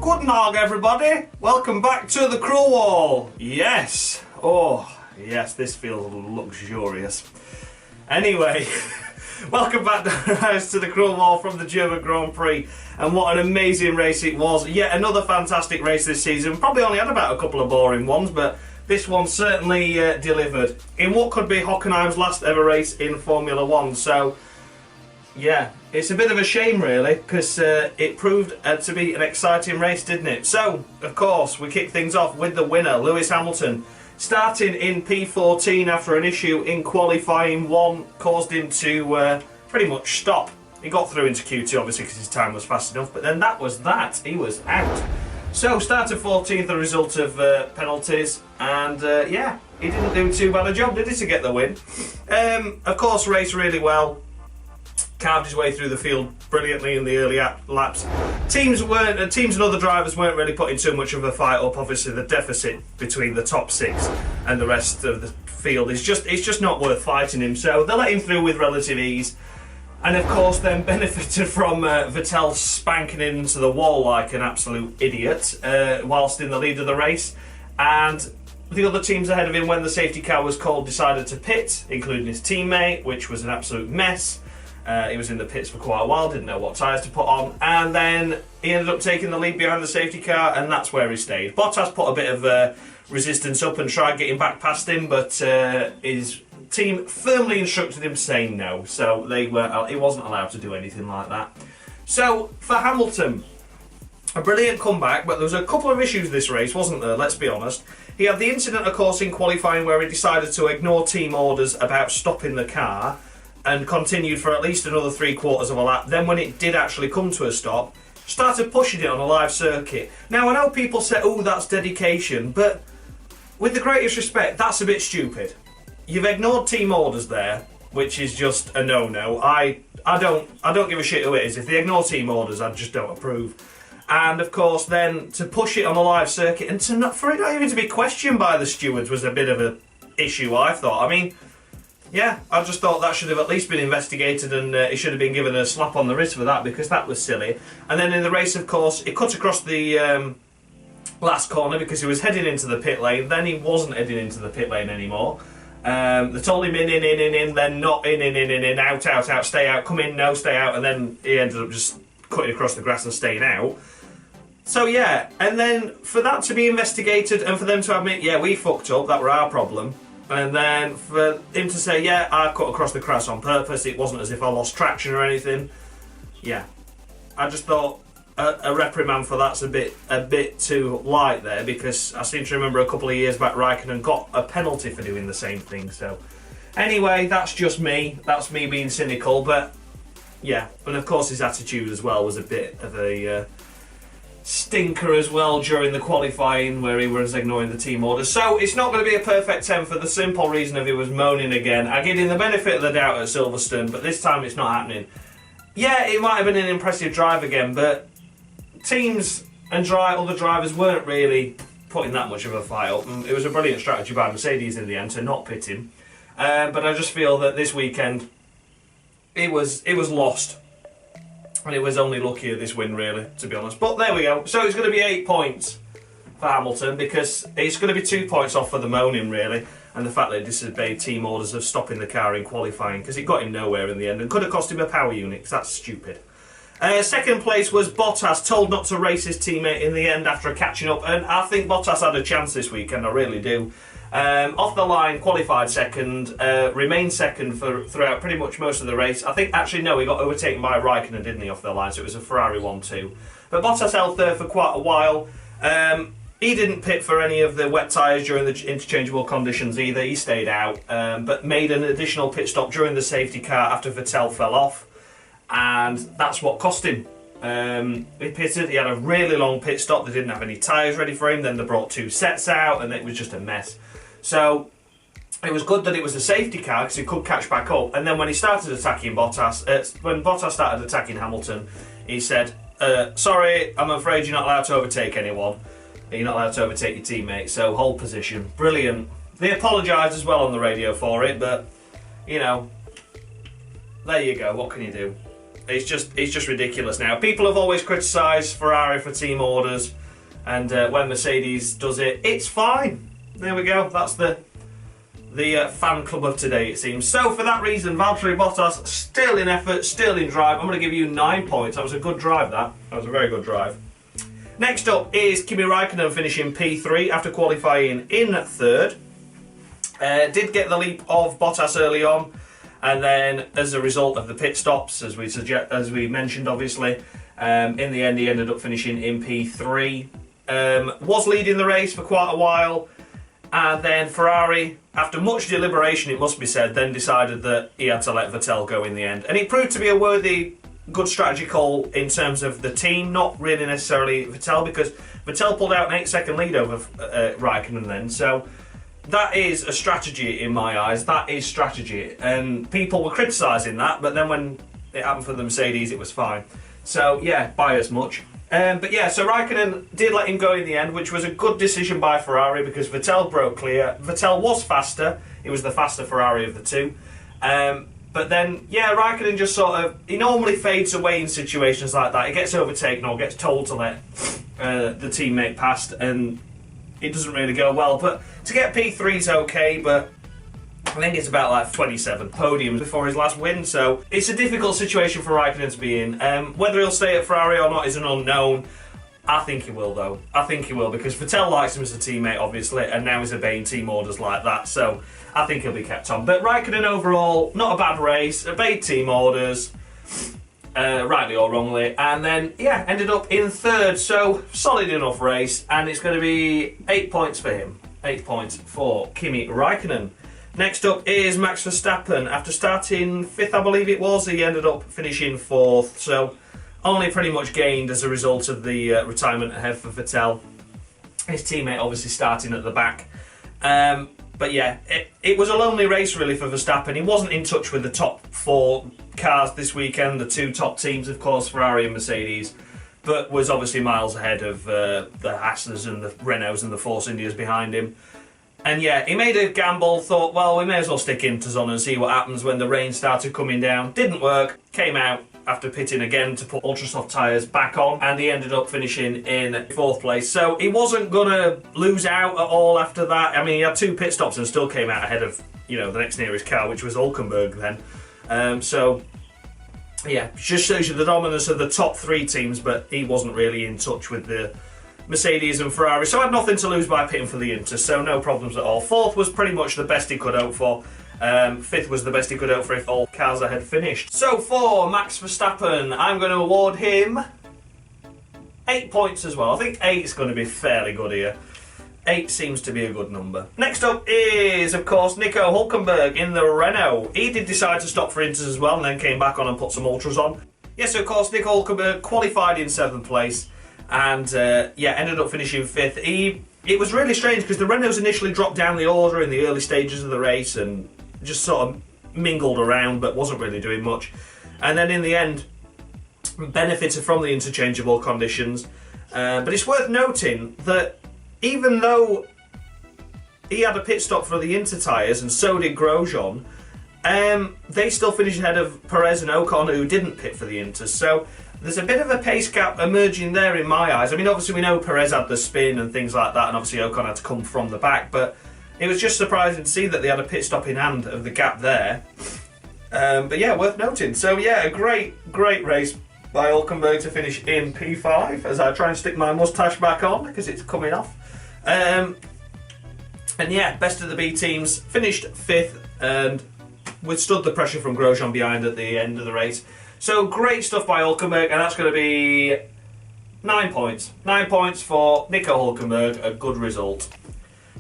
Guten Tag, everybody. Welcome back to the Cruel Wall. Yes. Oh, yes, this feels luxurious. Anyway, welcome back to the Cruel Wall from the German Grand Prix. And what an amazing race it was. Yet another fantastic race this season. Probably only had about a couple of boring ones, but this one certainly delivered in what could be Hockenheim's last ever race in Formula 1. So, yeah, it's a bit of a shame really, because it proved to be an exciting race, didn't it? So, of course, we kick things off with the winner, Lewis Hamilton. Starting in P14 after an issue in qualifying one caused him to pretty much stop. He got through into Q2 obviously because his time was fast enough, but then that was that. He was out. So started 14th, the result of penalties, and yeah, he didn't do too bad a job, did he, to get the win? Of course, raced really well. Carved his way through the field brilliantly in the early laps. Teams and other drivers weren't really putting too much of a fight up. Obviously, the deficit between the top six and the rest of the field is just not worth fighting him. So they let him through with relative ease, and of course, then benefited from Vettel spanking into the wall like an absolute idiot whilst in the lead of the race. And the other teams ahead of him, when the safety car was called, decided to pit, including his teammate, which was an absolute mess. He was in the pits for quite a while, didn't know what tyres to put on, and then he ended up taking the lead behind the safety car, and that's where he stayed. Bottas put a bit of resistance up and tried getting back past him, but his team firmly instructed him saying no, so he wasn't allowed to do anything like that. So for Hamilton, a brilliant comeback, but there was a couple of issues this race, wasn't there? Let's be honest. He had the incident, of course, in qualifying where he decided to ignore team orders about stopping the car, and continued for at least another 3/4 of a lap. Then when it did actually come to a stop, started pushing it on a live circuit. Now I know people say, oh, that's dedication, but with the greatest respect, that's a bit stupid. You've ignored team orders there, which is just a no-no. I don't give a shit who it is. If they ignore team orders, I just don't approve. And of course then to push it on a live circuit and for it not even to be questioned by the stewards was a bit of an issue, I thought. I mean, yeah, I just thought that should have at least been investigated, and he should have been given a slap on the wrist for that, because that was silly. And then in the race, of course, he cut across the last corner because he was heading into the pit lane. Then he wasn't heading into the pit lane anymore. They told him in, then not in, out, stay out, come in, no, stay out, and then he ended up just cutting across the grass and staying out. So yeah, and then for that to be investigated and for them to admit, yeah, we fucked up, that were our problem. And then for him to say, yeah, I cut across the grass on purpose, it wasn't as if I lost traction or anything. Yeah, I just thought a reprimand for that's a bit too light there, because I seem to remember a couple of years back Raikkonen got a penalty for doing the same thing. So anyway, that's just me. That's me being cynical, but yeah. And of course his attitude as well was a bit of a stinker as well during the qualifying, where he was ignoring the team orders. So it's not going to be a perfect 10 for the simple reason of he was moaning again. I give him the benefit of the doubt at Silverstone, but this time it's not happening. Yeah, it might have been an impressive drive again, but teams and other drivers weren't really putting that much of a fight up. It was a brilliant strategy by Mercedes in the end to not pit him. But I just feel that this weekend it was lost. And it was only luckier this win, really, to be honest. But there we go. So it's going to be 8 points for Hamilton, because it's going to be 2 points off for the moaning, really, and the fact that he disobeyed team orders of stopping the car in qualifying, because it got him nowhere in the end and could have cost him a power unit, because that's stupid. Second place was Bottas, told not to race his teammate in the end after catching up, and I think Bottas had a chance this weekend, I really do. Off the line, qualified second, remained second throughout pretty much most of the race. I think, actually, no, he got overtaken by Raikkonen, didn't he, off the line, so it was a Ferrari 1-2. But Bottas held third for quite a while. He didn't pit for any of the wet tyres during the interchangeable conditions either. He stayed out, but made an additional pit stop during the safety car after Vettel fell off, and that's what cost him. He pitted, he had a really long pit stop, they didn't have any tyres ready for him, then they brought 2 sets out, and it was just a mess. So it was good that it was a safety car, because he could catch back up. And then when he started attacking Bottas, when Bottas started attacking Hamilton, he said, sorry, I'm afraid you're not allowed to overtake anyone. You're not allowed to overtake your teammate, so hold position. Brilliant. They apologised as well on the radio for it, but, you know, there you go, what can you do? It's just ridiculous now. People have always criticised Ferrari for team orders, and when Mercedes does it, it's fine. There we go. That's the fan club of today, it seems. So for that reason, Valtteri Bottas still in effort, still in drive. I'm going to give you 9 points. That was a good drive. That was a very good drive. Next up is Kimi Raikkonen finishing P3 after qualifying in third. Did get the leap of Bottas early on, and then as a result of the pit stops, as we mentioned, obviously, in the end he ended up finishing in P3. Was leading the race for quite a while, and then Ferrari, after much deliberation, it must be said, then decided that he had to let Vettel go in the end, and it proved to be a worthy, good strategy call in terms of the team, not really necessarily Vettel, because Vettel pulled out an 8-second lead over Raikkonen then, so that is a strategy in my eyes. That is strategy, and people were criticising that, but then when it happened for the Mercedes, it was fine. So yeah, by as much. But yeah, so Raikkonen did let him go in the end, which was a good decision by Ferrari because Vettel broke clear. Vettel was faster. He was the faster Ferrari of the two. But then, yeah, Raikkonen just he normally fades away in situations like that. He gets overtaken or gets told to let the teammate past, and it doesn't really go well. But to get P3 is okay, but I think it's about like 27 podiums before his last win, so it's a difficult situation for Raikkonen to be in. Whether he'll stay at Ferrari or not is an unknown. I think he will, though. I think he will, because Vettel likes him as a teammate, obviously, and now he's obeying team orders like that, so I think he'll be kept on. But Raikkonen overall, not a bad race, obeyed team orders, rightly or wrongly, and then, yeah, ended up in third, so solid enough race, and it's going to be 8 points for him. 8 points for Kimi Raikkonen. Next up is Max Verstappen. After starting 5th, I believe it was, he ended up finishing 4th, so only pretty much gained as a result of the retirement ahead for Vettel. His teammate obviously starting at the back. But yeah, it was a lonely race really for Verstappen. He wasn't in touch with the top 4 cars this weekend, the 2 top teams, of course, Ferrari and Mercedes, but was obviously miles ahead of the Haas's and the Renaults and the Force Indias behind him. And yeah, he made a gamble, thought, well, we may as well stick into Zone and see what happens when the rain started coming down. Didn't work, came out after pitting again to put ultra soft tyres back on, and he ended up finishing in 4th place. So he wasn't going to lose out at all after that. I mean, he had 2 pit stops and still came out ahead of, the next nearest car, which was Hulkenberg then. So yeah, just shows you the dominance of the top 3 teams, but he wasn't really in touch with the Mercedes and Ferrari, so I had nothing to lose by pitting for the Inter, so no problems at all. 4th was pretty much the best he could hope for. 5th was the best he could hope for if all cars had finished. So for Max Verstappen, I'm going to award him 8 points as well. I think 8 is going to be fairly good here. 8 seems to be a good number. Next up is, of course, Nico Hulkenberg in the Renault. He did decide to stop for Inters as well and then came back on and put some ultras on. Yes, of course, Nico Hulkenberg qualified in 7th place. And yeah, ended up finishing 5th. It was really strange because the Renaults initially dropped down the order in the early stages of the race and just sort of mingled around but wasn't really doing much. And then in the end, benefited from the interchangeable conditions. But it's worth noting that even though he had a pit stop for the Inter tyres and so did Grosjean, they still finished ahead of Perez and Ocon, who didn't pit for the Inters. So there's a bit of a pace gap emerging there in my eyes. I mean, obviously we know Perez had the spin and things like that, and obviously Ocon had to come from the back, but it was just surprising to see that they had a pit stop in hand of the gap there. But yeah, worth noting. So yeah, a great race by Hulkenberg to finish in P5 as I try and stick my moustache back on because it's coming off. And yeah, best of the B teams, finished 5th and withstood the pressure from Grosjean behind at the end of the race. So great stuff by Hulkenberg, and that's going to be 9 points. 9 points for Nico Hulkenberg, a good result.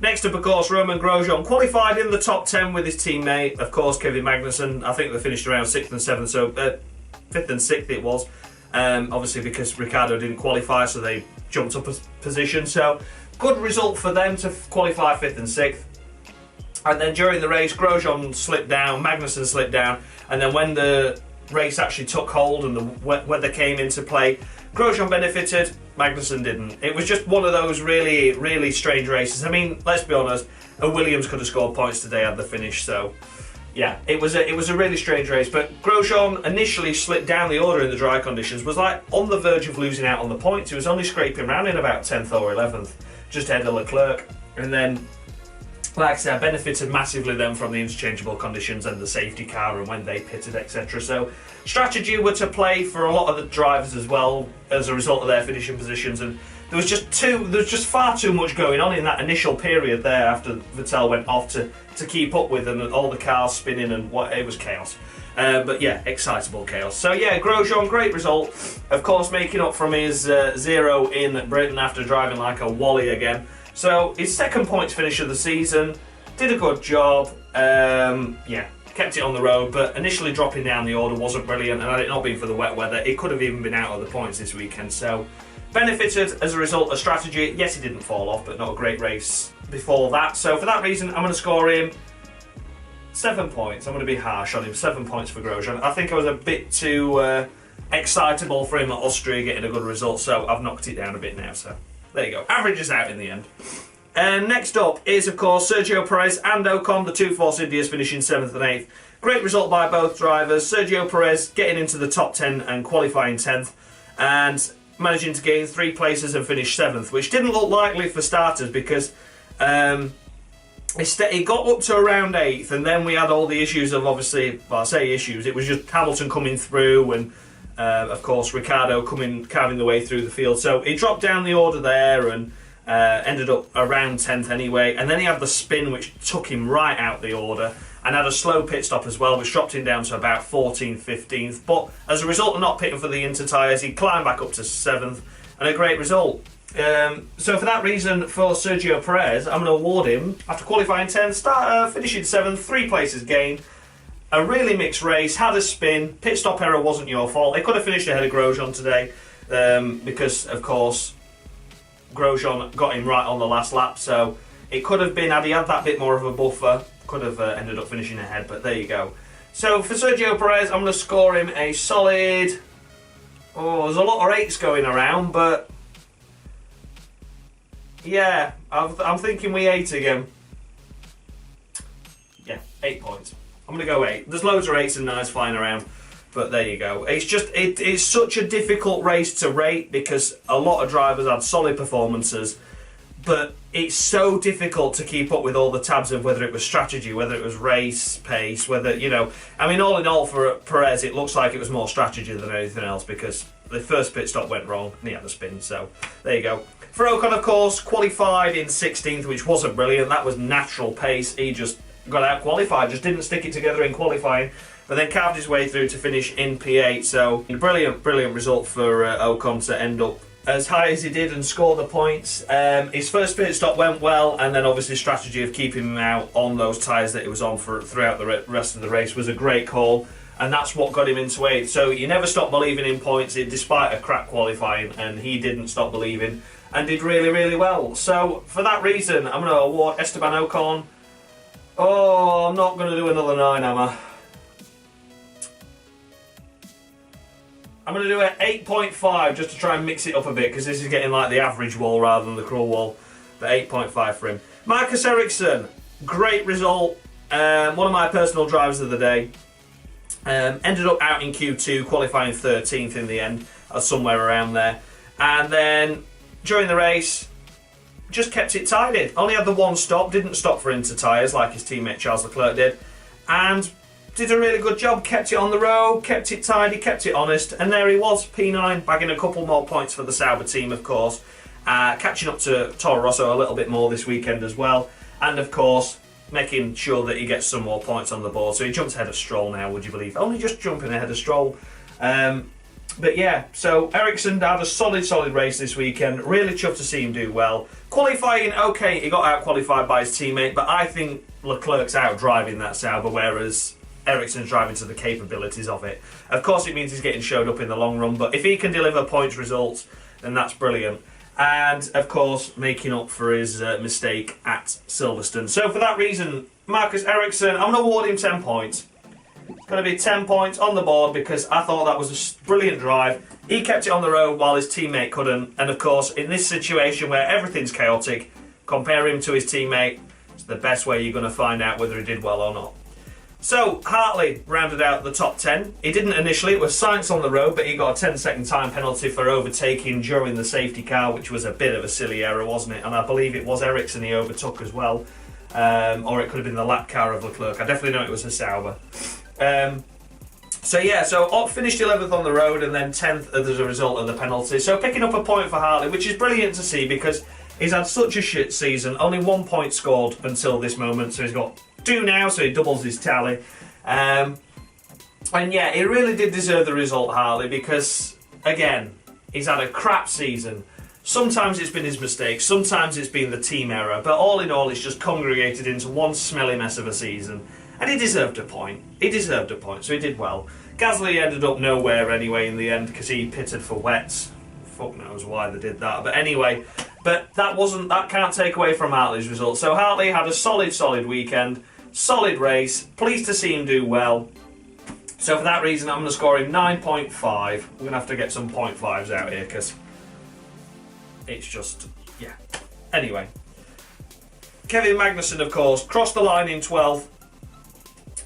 Next up, of course, Romain Grosjean qualified in the top 10 with his teammate, of course, Kevin Magnussen. I think they finished around 6th and 7th, so 5th and 6th it was. Obviously because Ricciardo didn't qualify, so they jumped up a position. So good result for them to qualify 5th and 6th. And then during the race, Grosjean slipped down, Magnussen slipped down, and then when the race actually took hold and the weather came into play, Grosjean benefited, Magnussen didn't. It was just one of those really strange races. I mean, let's be honest, a Williams could have scored points today had the finish, so yeah, it was a really strange race. But Grosjean initially slipped down the order in the dry conditions, was like on the verge of losing out on the points. He was only scraping around in about 10th or 11th, just ahead of Leclerc. And then, like I said, I benefited massively then from the interchangeable conditions and the safety car and when they pitted, etc. So strategy were to play for a lot of the drivers as well as a result of their finishing positions. And there was just far too much going on in that initial period there after Vettel went off to keep up with, and all the cars spinning and what, it was chaos. But yeah, excitable chaos. So yeah, Grosjean, great result. Of course, making up from his 0 in Britain after driving like a wally again. So his second points finish of the season, did a good job. Yeah, kept it on the road, but initially dropping down the order wasn't brilliant, and had it not been for the wet weather, it could have even been out of the points this weekend. So benefited as a result of strategy. Yes, he didn't fall off, but not a great race before that. So for that reason, I'm going to score him 7 points. I'm going to be harsh on him. 7 points for Grosjean. I think I was a bit too excitable for him at Austria getting a good result, so I've knocked it down a bit now. So there you go. Average is out in the end. And next up is, of course, Sergio Perez and Ocon, the two Force Indias, finishing 7th and 8th. Great result by both drivers. Sergio Perez getting into the top 10 and qualifying 10th, and managing to gain 3 places and finish 7th, which didn't look likely for starters because he got up to around 8th, and then we had all the issues of, obviously, well, I say issues, it was just Hamilton coming through and of course Ricciardo carving the way through the field. So he dropped down the order there and ended up around 10th anyway, and then he had the spin which took him right out the order, and had a slow pit stop as well, which dropped him down to about 14th, 15th. But as a result of not pitting for the Inter tyres, he climbed back up to 7th, and a great result. So for that reason, for Sergio Perez, I'm going to award him, after qualifying 10th, finishing 7th, 3 places gained. A really mixed race, had a spin, pit stop error wasn't your fault. It could have finished ahead of Grosjean today, because, of course, Grosjean got him right on the last lap, so it could have been, had he had that bit more of a buffer, could have ended up finishing ahead, but there you go. So for Sergio Perez, I'm going to score him a solid... Oh, there's a lot of 8s going around, but... Yeah, I'm thinking we 8 again. Yeah, 8 points. I'm going to go 8. There's loads of 8s and 9s flying around, but there you go. It's just, it's such a difficult race to rate because a lot of drivers had solid performances, but it's so difficult to keep up with all the tabs of whether it was strategy, whether it was race pace, whether, you know, I mean, all in all for Perez, it looks like it was more strategy than anything else because the first pit stop went wrong and he had the spin, so there you go. For Ocon, of course, qualified in 16th, which wasn't brilliant. That was natural pace. He just got out qualified, just didn't stick it together in qualifying, but then carved his way through to finish in P8. So brilliant result for Ocon to end up as high as he did and score the points. His first pit stop went well, and then obviously strategy of keeping him out on those tyres that he was on throughout the rest of the race was a great call, and that's what got him into 8th. So you never stop believing in points, despite a crap qualifying, and he didn't stop believing and did really well. So for that reason, I'm going to award Esteban Ocon. Oh, I'm not going to do another 9, am I? I'm going to do an 8.5 just to try and mix it up a bit because this is getting like the average wall rather than the cruel wall. But 8.5 for him. Marcus Ericsson, great result. One of my personal drivers of the day. Ended up out in Q2, qualifying 13th in the end, or somewhere around there. And then during the race, just kept it tidy. Only had the one stop, didn't stop for Inter tyres like his teammate Charles Leclerc did. And did a really good job, kept it on the road, kept it tidy, kept it honest, and there he was, P9, bagging a couple more points for the Sauber team, of course, catching up to Toro Rosso a little bit more this weekend as well, and of course, making sure that he gets some more points on the board. So he jumps ahead of Stroll now, would you believe? Only just jumping ahead of Stroll. But yeah, so Ericsson had a solid race this weekend, really chuffed to see him do well. Qualifying, okay, he got out-qualified by his teammate, but I think Leclerc's out driving that Sauber, whereas Ericsson's driving to the capabilities of it. Of course, it means he's getting showed up in the long run, but if he can deliver points results, then that's brilliant. And, of course, making up for his mistake at Silverstone. So, for that reason, Marcus Ericsson, I'm going to award him 10 points. It's going to be 10 points on the board because I thought that was a brilliant drive. He kept it on the road while his teammate couldn't. And, of course, in this situation where everything's chaotic, compare him to his teammate. It's the best way you're going to find out whether he did well or not. So, Hartley rounded out the top 10. He didn't initially, it was Sainz on the road, but he got a 10-second time penalty for overtaking during the safety car, which was a bit of a silly error, wasn't it? And I believe it was Ericsson he overtook as well. Or it could have been the lap car of Leclerc. I definitely know it was a Sauber. So finished 11th on the road and then 10th as a result of the penalty. So picking up a point for Hartley, which is brilliant to see because he's had such a shit season. Only 1 point scored until this moment, so he's got 2 now, so he doubles his tally. And yeah, he really did deserve the result, Hartley, because, again, he's had a crap season. Sometimes it's been his mistake, sometimes it's been the team error, but all in all, it's just congregated into one smelly mess of a season. And he deserved a point. He deserved a point, so he did well. Gasly ended up nowhere anyway in the end because he pitted for wets. Fuck knows why they did that, but anyway. But that can't take away from Hartley's result. So Hartley had a solid weekend, solid race. Pleased to see him do well. So for that reason, I'm going to score him 9.5. We're going to have to get some 0.5s out here because it's just, yeah. Anyway. Kevin Magnussen, of course, crossed the line in 12th.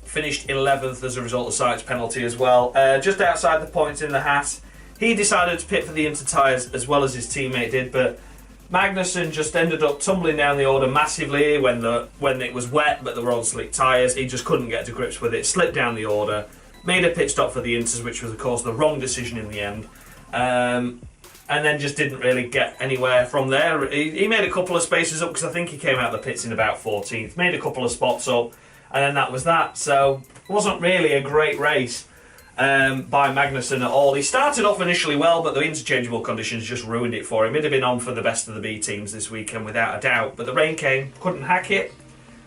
Finished 11th as a result of Sainz's penalty as well. Just outside the points in the hat. He decided to pit for the inter tyres as well as his teammate did, but Magnussen just ended up tumbling down the order massively when it was wet, but they were on slick tyres. He just couldn't get to grips with it, slipped down the order, made a pit stop for the inters, which was, of course, the wrong decision in the end. And then just didn't really get anywhere from there. He made a couple of spaces up because I think he came out of the pits in about 14th, made a couple of spots up, and then that was that. So it wasn't really a great race by Magnussen at all. He started off initially well, but the interchangeable conditions just ruined it for him. He'd have been on for the best of the B teams this weekend without a doubt, but the rain came, couldn't hack it,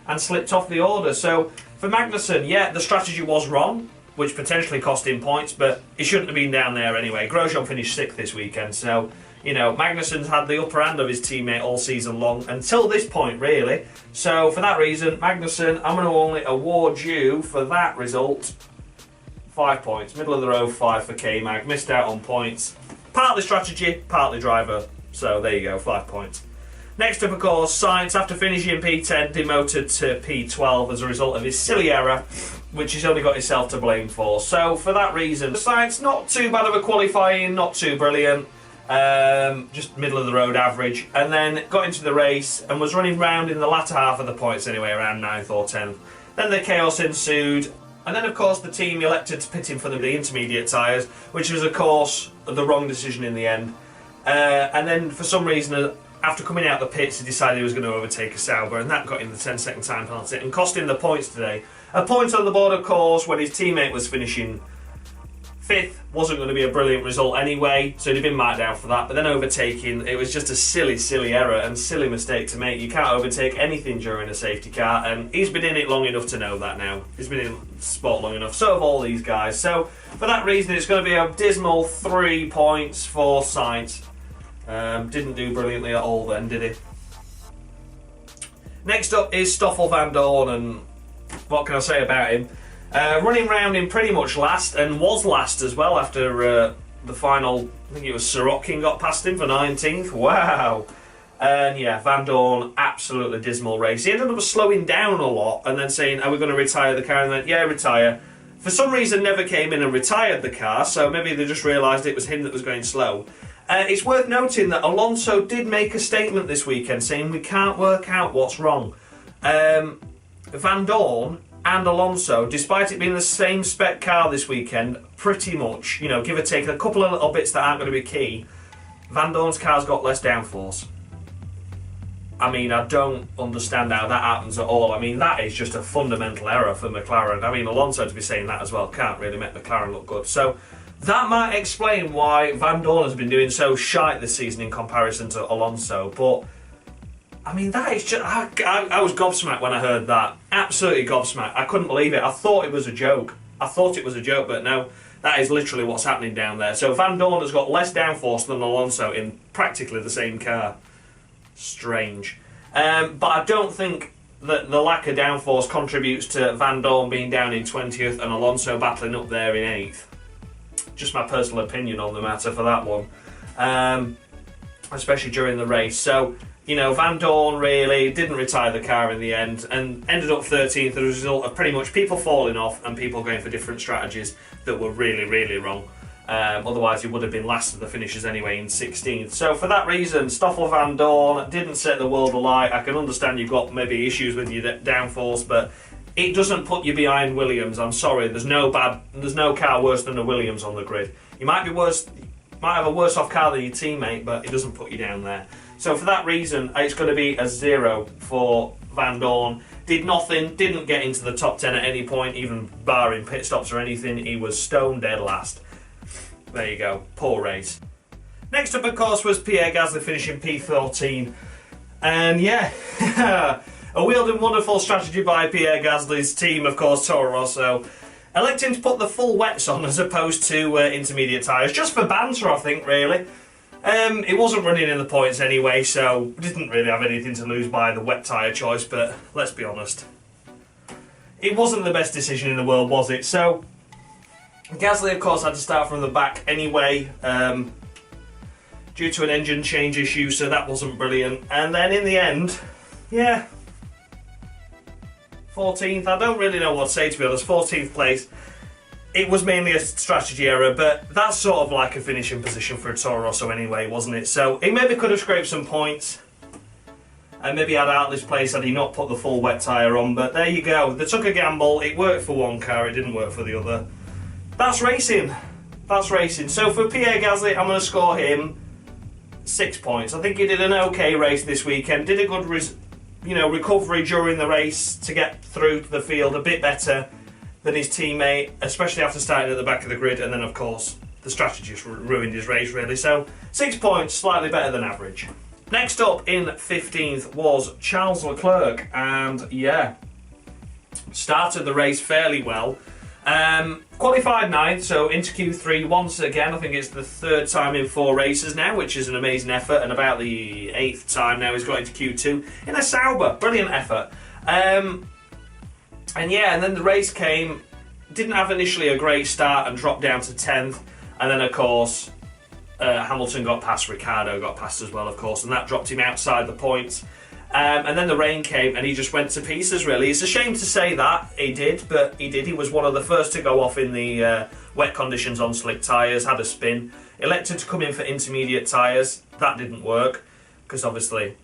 and slipped off the order. So for Magnussen, yeah, the strategy was wrong, which potentially cost him points, but he shouldn't have been down there anyway. Grosjean finished 6th this weekend, so, you know, Magnussen's had the upper hand of his teammate all season long, until this point, really. So, for that reason, Magnussen, I'm going to only award you, for that result, 5 points. Middle of the road, 5 for K-Mag. Missed out on points. Partly strategy, partly driver. So, there you go, 5 points. Next up, of course, Sainz, after finishing P10, demoted to P12 as a result of his silly error, which he's only got himself to blame for. So, for that reason, Sainz, not too bad of a qualifying, not too brilliant, just middle of the road average, and then got into the race and was running round in the latter half of the points anyway, around 9th or 10th. Then the chaos ensued, and then, of course, the team elected to pit him for the intermediate tyres, which was, of course, the wrong decision in the end. And then, for some reason, after coming out of the pits, he decided he was going to overtake a Sauber, and that got him the 10-second time penalty and cost him the points today. A point on the board, of course, when his teammate was finishing 5th. Wasn't going to be a brilliant result anyway, so he'd been marked down for that. But then overtaking, it was just a silly error and silly mistake to make. You can't overtake anything during a safety car, and he's been in it long enough to know that now. He's been in sport long enough. So have all these guys. So for that reason, it's going to be a dismal 3 points for Sainz. Didn't do brilliantly at all then, did he? Next up is Stoffel Vandoorne, and what can I say about him? Running round in pretty much last, and was last as well after the final. I think it was Sorokin got past him for 19th. Wow. And yeah, Vandoorne, absolutely dismal race. He ended up slowing down a lot and then saying, are we going to retire the car? And then, yeah, retire. For some reason, never came in and retired the car, so maybe they just realised it was him that was going slow. It's worth noting that Alonso did make a statement this weekend saying we can't work out what's wrong. Vandoorne and Alonso, despite it being the same spec car this weekend, pretty much, you know, give or take a couple of little bits that aren't going to be key, Vandoorne's car's got less downforce. I mean, I don't understand how that happens at all. I mean, that is just a fundamental error for McLaren. I mean, Alonso to be saying that as well can't really make McLaren look good. So that might explain why Vandoorne has been doing so shite this season in comparison to Alonso. But I mean, that is just... I was gobsmacked when I heard that. Absolutely gobsmacked. I couldn't believe it. I thought it was a joke. But no, that is literally what's happening down there. So Vandoorne has got less downforce than Alonso in practically the same car. Strange. But I don't think that the lack of downforce contributes to Vandoorne being down in 20th and Alonso battling up there in 8th. Just my personal opinion on the matter for that one. Especially during the race. So... You know, Vandoorne really didn't retire the car in the end and ended up 13th as a result of pretty much people falling off and people going for different strategies that were really, really wrong. Otherwise, he would have been last of the finishers anyway in 16th. So for that reason, Stoffel Vandoorne didn't set the world alight. I can understand you've got maybe issues with your downforce, but it doesn't put you behind Williams. I'm sorry, there's no car worse than a Williams on the grid. You might have a worse off car than your teammate, but it doesn't put you down there. So for that reason, it's going to be a 0 for Vandoorne. Did nothing, didn't get into the top 10 at any point, even barring pit stops or anything. He was stone dead last. There you go, poor race. Next up, of course, was Pierre Gasly finishing P14. And yeah, a wheeled and wonderful strategy by Pierre Gasly's team, of course, Toro Rosso, electing to put the full wets on as opposed to intermediate tyres, just for banter, I think, really. It wasn't running in the points anyway, so didn't really have anything to lose by the wet tyre choice, but let's be honest, it wasn't the best decision in the world, was it? So Gasly, of course, had to start from the back anyway, due to an engine change issue, so that wasn't brilliant. And then in the end, yeah, 14th, I don't really know what to say, to be honest, 14th place. It was mainly a strategy error, but that's sort of like a finishing position for a Toro Rosso anyway, wasn't it? So he maybe could have scraped some points and maybe had out this place had he not put the full wet tyre on, but there you go. They took a gamble, it worked for one car, it didn't work for the other. That's racing. That's racing. So for Pierre Gasly, I'm going to score him 6 points. I think he did an okay race this weekend. Did a good recovery during the race to get through to the field a bit better than his teammate, especially after starting at the back of the grid, and then of course the strategy just ruined his race really. So 6 points, slightly better than average. Next up in 15th was Charles Leclerc, and yeah, started the race fairly well. Qualified 9th, so into Q3 once again. I think it's the 3rd time in 4 races now, which is an amazing effort, and about the 8th time now he's got into Q2 in a Sauber. Brilliant effort. And yeah, and then the race came, didn't have initially a great start and dropped down to 10th, and then of course Hamilton got past, Ricciardo got past as well, of course, and that dropped him outside the points. And then the rain came and he just went to pieces, really. It's a shame to say that he did, but he did. He was one of the first to go off in the wet conditions on slick tyres, had a spin. Elected to come in for intermediate tyres. That didn't work, because obviously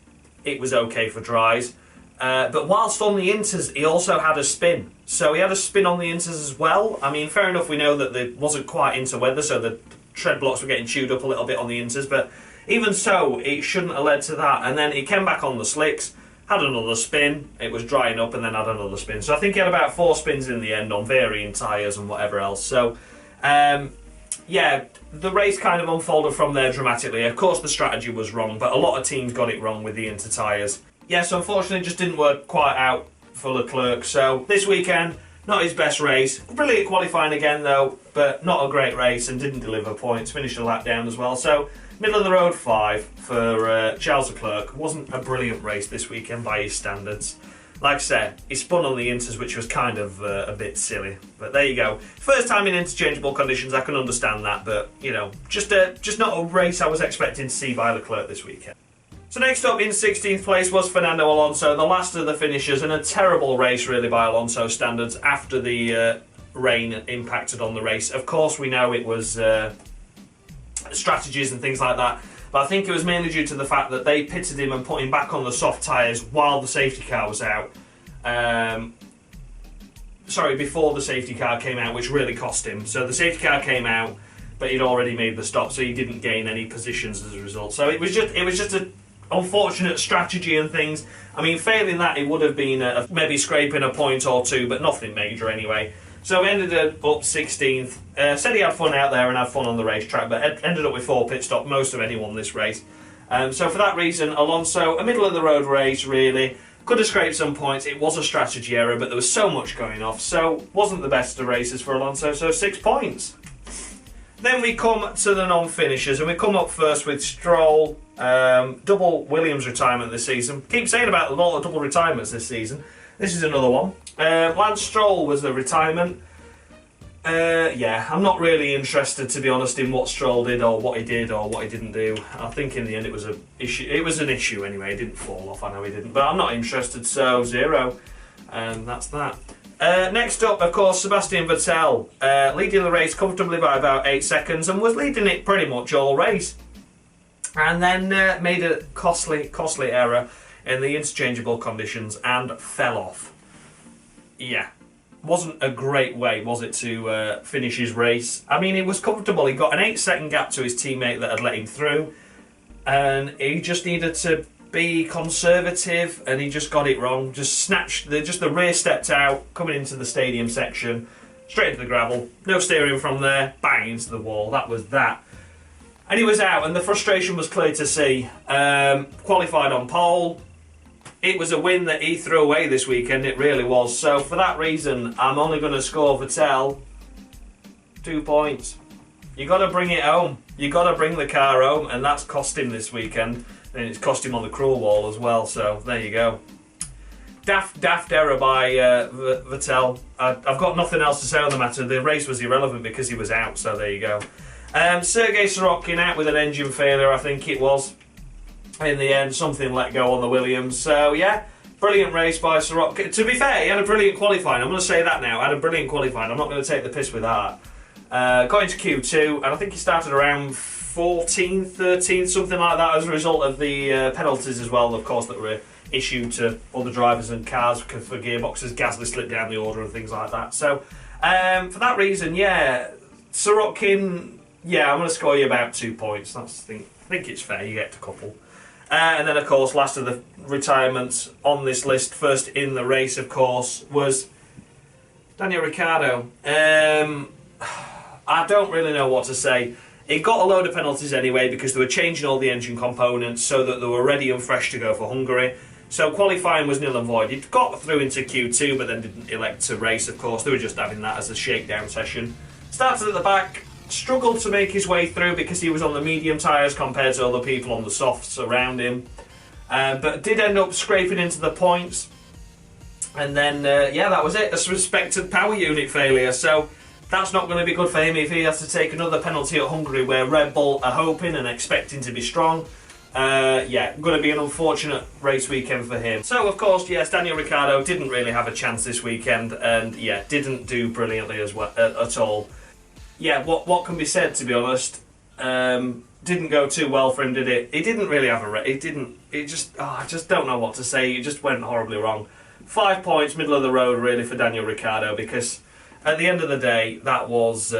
it was okay for dries. But whilst on the inters, he also had a spin. So he had a spin on the inters as well. I mean, fair enough, we know that it wasn't quite inter weather, so the tread blocks were getting chewed up a little bit on the inters, but even so, it shouldn't have led to that. And then he came back on the slicks, had another spin, it was drying up, and then had another spin. So I think he had about 4 spins in the end on varying tyres and whatever else. So, yeah, the race kind of unfolded from there dramatically. Of course, the strategy was wrong, but a lot of teams got it wrong with the inter tyres. Yes, unfortunately, it just didn't work quite out for Leclerc. So this weekend, not his best race. Brilliant qualifying again, though, but not a great race and didn't deliver points. Finished a lap down as well. So middle of the road 5 for Charles Leclerc. Wasn't a brilliant race this weekend by his standards. Like I said, he spun on the inters, which was kind of a bit silly. But there you go. First time in interchangeable conditions, I can understand that. But, you know, just not a race I was expecting to see by Leclerc this weekend. So next up in 16th place was Fernando Alonso, the last of the finishers, and a terrible race really by Alonso standards after the rain impacted on the race. Of course, we know it was strategies and things like that, but I think it was mainly due to the fact that they pitted him and put him back on the soft tyres while the safety car was out. Before the safety car came out, which really cost him. So the safety car came out, but he'd already made the stop, so he didn't gain any positions as a result. So it was just a unfortunate strategy and things. I mean, failing that, it would have been maybe scraping a point or two, but nothing major anyway. So he ended up 16th. Said he had fun out there and had fun on the racetrack, but ended up with 4 pit stops, most of anyone this race. So for that reason, Alonso, a middle of the road race really, could have scraped some points. It was a strategy error, but there was so much going off, so wasn't the best of races for Alonso, so 6 points. Then we come to the non-finishers, and we come up first with Stroll. Double Williams retirement this season. Keep saying about a lot of double retirements this season. This is another one. Lance Stroll was the retirement. Yeah, I'm not really interested, to be honest, in what Stroll did or what he did or what he didn't do. I think in the end it was an issue. It was an issue anyway. He didn't fall off. I know he didn't, but I'm not interested. So 0, and that's that. Next up, of course, Sebastian Vettel, leading the race comfortably by about 8 seconds and was leading it pretty much all race. And then made a costly error in the interchangeable conditions and fell off. Yeah. Wasn't a great way, was it, to finish his race? I mean, it was comfortable. He got an 8-second gap to his teammate that had let him through, and he just needed to be conservative, and he just got it wrong. Just snatched, the rear stepped out, coming into the stadium section, straight into the gravel, no steering from there, bang into the wall. That was that. And he was out, and the frustration was clear to see. Qualified on pole. It was a win that he threw away this weekend, it really was. So for that reason, I'm only going to score Vettel 2 points. You got to bring it home. You got to bring the car home, and that's cost him this weekend. And it's cost him on the cruel wall as well, so there you go. Daft error by Vettel. I've got nothing else to say on the matter. The race was irrelevant because he was out, so there you go. Sergei Sorokin out with an engine failure, I think it was. In the end, something let go on the Williams. So, yeah, brilliant race by Sorokin. To be fair, he had a brilliant qualifying. I'm going to say that now. Had a brilliant qualifying. I'm not going to take the piss with that. Got into Q2, and I think he started around 14th, 13th, something like that, as a result of the penalties as well, of course, that were issued to other drivers and cars for gearboxes. Gasly slipped down the order and things like that. So, for that reason, yeah, Sorokin, yeah, I'm going to score you about 2 points. I think it's fair. You get a couple. And then, of course, last of the retirements on this list, first in the race, of course, was Daniel Ricciardo. I don't really know what to say. It got a load of penalties anyway because they were changing all the engine components so that they were ready and fresh to go for Hungary. So qualifying was nil and void. It got through into Q2 but then didn't elect to race, of course. They were just having that as a shakedown session. Started at the back. Struggled to make his way through because he was on the medium tyres compared to other people on the softs around him. But did end up scraping into the points. And then, yeah, that was it. A suspected power unit failure. So that's not going to be good for him if he has to take another penalty at Hungary where Red Bull are hoping and expecting to be strong. Yeah, going to be an unfortunate race weekend for him. So, of course, yes, Daniel Ricciardo didn't really have a chance this weekend. And, yeah, didn't do brilliantly as well at all. Yeah, what can be said, to be honest? Didn't go too well for him, did it? He didn't really have a race. I just don't know what to say. It just went horribly wrong. 5 points, middle of the road, really, for Daniel Ricciardo, because at the end of the day, that was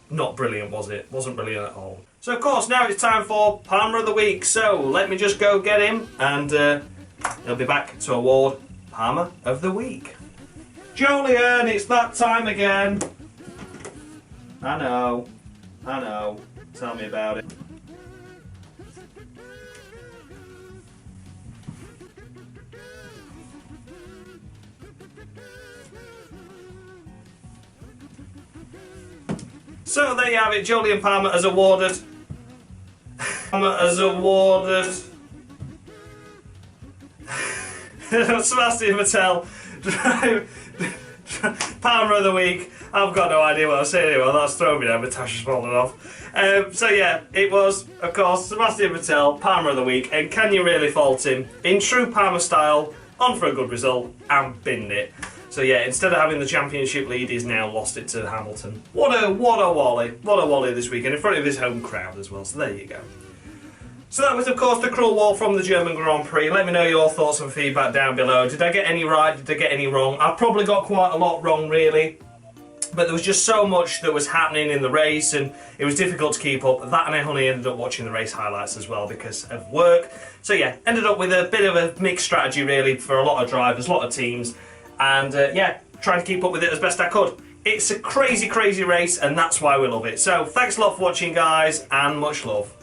not brilliant, was it? Wasn't brilliant at all. So, of course, now it's time for Palmer of the Week. So, let me just go get him, and he'll be back to award Palmer of the Week. Jolyon, it's that time again. I know. Tell me about it. So there you have it, Jolyon Palmer has awarded. Sebastian Vettel, Palmer of the Week. I've got no idea what I'm saying anyway. That's thrown me down, but Tasha's fallen off. So yeah, it was, of course, Sebastian Vettel, Palmer of the Week, and can you really fault him? In true Palmer style, on for a good result, and binned it. So yeah, instead of having the championship lead, he's now lost it to Hamilton. What a wally this weekend, in front of his home crowd as well, so there you go. So that was, of course, the cruel wall from the German Grand Prix. Let me know your thoughts and feedback down below. Did I get any right? Did I get any wrong? I probably got quite a lot wrong, really. But there was just so much that was happening in the race, and it was difficult to keep up. That, and I only ended up watching the race highlights as well because of work. So yeah, ended up with a bit of a mixed strategy, really, for a lot of drivers, a lot of teams. And yeah, trying to keep up with it as best I could. It's a crazy, crazy race, and that's why we love it. So thanks a lot for watching, guys, and much love.